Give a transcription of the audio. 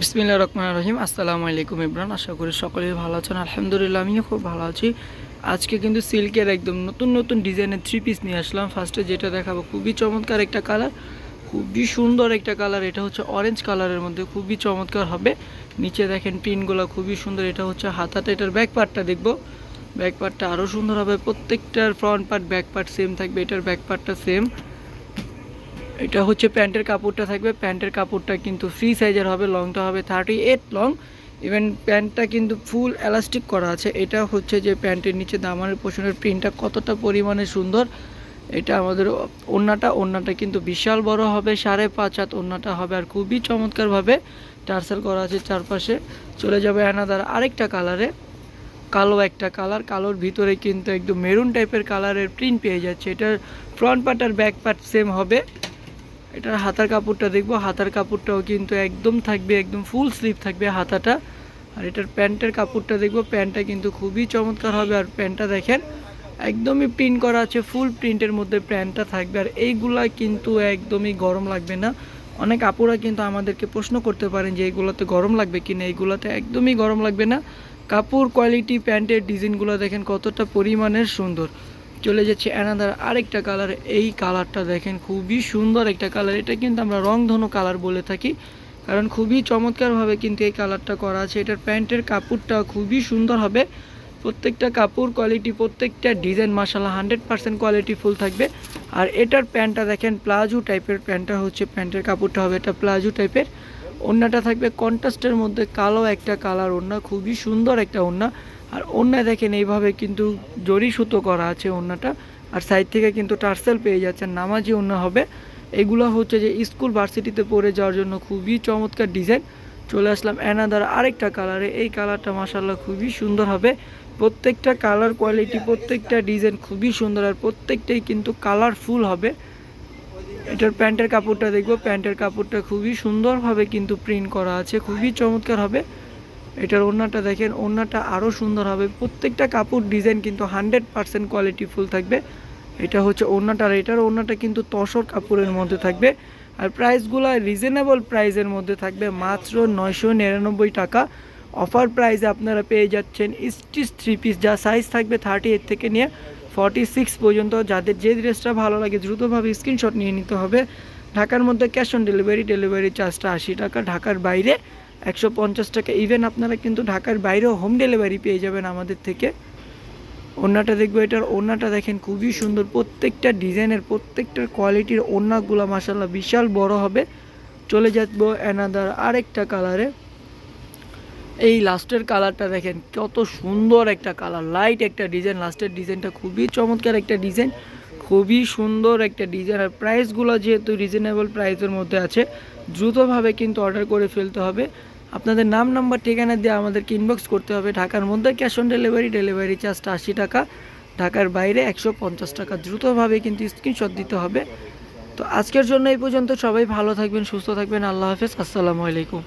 বিসমিল্লাহির রহমানির রহিম। আসসালামু আলাইকুম ইমরান, আশা করি সকলেই ভালো আছেন। আলহামদুলিল্লাহ, আমিও খুব ভালো আছি। আজকে কিন্তু সিল্কের একদম নতুন নতুন ডিজাইনের থ্রি পিস নিয়ে আসলাম। ফার্স্টে যেটা দেখাবো খুবই চমৎকার একটা কালার, খুবই সুন্দর একটা কালার। এটা হচ্ছে অরেঞ্জ কালারের মধ্যে, খুবই চমৎকার হবে। নিচে দেখেন প্রিন্টগুলো খুবই সুন্দর। এটা হচ্ছে হাতাটা, এটার ব্যাক পার্টটা দেখবো। ব্যাক পার্টটা আরও সুন্দর হবে। প্রত্যেকটার front part back part same থাকবে, এটার ব্যাক পার্টটা সেম। এটা হচ্ছে প্যান্টের কাপড়টা থাকবে। প্যান্টের কাপড়টা কিন্তু ফ্রি সাইজের হবে, লংটা হবে 38 লং। ইভেন প্যান্টটা কিন্তু ফুল এলাস্টিক করা আছে। এটা হচ্ছে যে প্যান্টের নিচে দামানের পোষণের প্রিন্টটা কতটা পরিমাণে সুন্দর। এটা আমাদের ওড়নাটা কিন্তু বিশাল বড় হবে, 5.5 হাত ওড়নাটা হবে। আর খুবই চমৎকারভাবে টার্সেল করা আছে চারপাশে। চলে যাবে অ্যানাদার আরেকটা কালারে, কালো একটা কালার। কালোর ভিতরে কিন্তু একদম মেরুন টাইপের কালারের প্রিন্ট পেয়ে যাচ্ছে। এটার ফ্রন্ট পার্ট আর ব্যাক পার্ট সেম হবে। এটার হাতার কাপড়টা দেখবো। হাতার কাপড়টাও কিন্তু একদম থাকবে, একদম ফুল স্লিভ থাকবে হাতাটা। আর এটার প্যান্টের কাপড়টা দেখবো। প্যান্টটা কিন্তু খুবই চমৎকার হবে। আর প্যান্টটা দেখেন একদমই প্রিন্ট করা আছে, ফুল প্রিন্টের মধ্যে প্যান্টটা থাকবে। আর এইগুলা কিন্তু একদমই গরম লাগবে না। অনেক আপুরা কিন্তু আমাদেরকে প্রশ্ন করতে পারেন যে এইগুলোতে গরম লাগবে কিনা। এইগুলোতে একদমই গরম লাগবে না। কাপড় কোয়ালিটি, প্যান্টের ডিজাইনগুলো দেখেন কতটা পরিমাণের সুন্দর। চলে যাচ্ছে অ্যানাদার আরেকটা কালার। এই কালারটা দেখেন খুবই সুন্দর একটা কালার। এটা কিন্তু আমরা রংধনু কালার বলে থাকি, কারণ খুবই চমৎকারভাবে কিন্তু এই কালারটা করা আছে। এটার প্যান্টের কাপড়টা খুবই সুন্দর হবে। প্রত্যেকটা কাপড় কোয়ালিটি, প্রত্যেকটা ডিজাইন মাশাআল্লাহ 100% কোয়ালিটি ফুল থাকবে। আর এটার প্যান্টটা দেখেন প্লাজো টাইপের। প্যান্টটা হচ্ছে, প্যান্টের কাপড়টা হবে এটা প্লাজো টাইপের। ওড়নাটা থাকবে কন্ট্রাস্টের মধ্যে কালো একটা কালার ওড়না, খুবই সুন্দর একটা ওড়না। আর ওড়নায় দেখেন এইভাবে কিন্তু জরি সুতো করা আছে ওড়নাটা। আর সাইড থেকে কিন্তু টার্সেল পেয়ে যাচ্ছেন, নামাজি ওড়না হবে। এগুলো হচ্ছে যে স্কুল ভার্সিটিতে পরে যাওয়ার জন্য খুবই চমৎকার ডিজাইন। চলে আসলাম অ্যানাদার আরেকটা কালারে। এই কালারটা মাশাআল্লাহ খুবই সুন্দর হবে। প্রত্যেকটা কালার কোয়ালিটি, প্রত্যেকটা ডিজাইন খুবই সুন্দর। আর প্রত্যেকটাই কিন্তু কালারফুল হবে। এটার প্যান্টের কাপড়টা দেখবো। প্যান্টের কাপড়টা খুবই সুন্দরভাবে কিন্তু প্রিন্ট করা আছে, খুবই চমৎকার হবে। এটার ওড়নাটা দেখেন, ওড়নাটা আরও সুন্দর হবে। প্রত্যেকটা কাপড় ডিজাইন কিন্তু 100% কোয়ালিটি ফুল থাকবে। এটা হচ্ছে ওড়নাটা। আর এটার ওড়নাটা কিন্তু তসর কাপড়ের মধ্যে থাকবে। আর প্রাইসগুলো রিজনেবল প্রাইসের মধ্যে থাকবে, মাত্র 999 টাকা। অফার প্রাইসে আপনারা পেয়ে যাচ্ছেন স্টিচ থ্রি পিস, যা সাইজ থাকবে 38 থেকে নিয়ে 46 পর্যন্ত। যাদের যে ড্রেসটা ভালো লাগে দ্রুতভাবে স্ক্রিনশট নিয়ে নিতে হবে। ঢাকার মধ্যে ক্যাশ অন ডেলিভারি, ডেলিভারি চার্জটা 80 টাকা। ঢাকার বাইরে 150 টাকা। ইভেন আপনারা কিন্তু ঢাকার বাইরেও হোম ডেলিভারি পেয়ে যাবেন আমাদের থেকে। ওড়নাটা দেখবো। এটার ওড়নাটা দেখেন খুবই সুন্দর। প্রত্যেকটা ডিজাইনের, প্রত্যেকটার কোয়ালিটির ওড়নাগুলো মাশাআল্লাহ বিশাল বড় হবে। চলে যাবো অ্যানাদার আরেকটা কালারে। এই লাস্টের কালারটা দেখেন কত সুন্দর একটা কালার, লাইট একটা ডিজাইন। লাস্টের ডিজাইনটা খুবই চমৎকার একটা ডিজাইন, খুবই সুন্দর একটা ডিজাইন। আর প্রাইসগুলো যেহেতু রিজনেবল প্রাইসের মধ্যে আছে, দ্রুতভাবে কিন্তু অর্ডার করে ফেলতে হবে। আপনাদের নাম, নাম্বার, ঠিকানা দিয়ে আমাদেরকে ইনবক্স করতে হবে। ঢাকার মধ্যে ক্যাশ অন ডেলিভারি, ডেলিভারি চার্জটা 80 টাকা। ঢাকার বাইরে 150 টাকা। দ্রুতভাবে কিন্তু স্ক্রিনশট দিতে হবে। তো আজকের জন্য এই পর্যন্ত। সবাই ভালো থাকবেন, সুস্থ থাকবেন। আল্লাহ হাফেজ, আসসালামু আলাইকুম।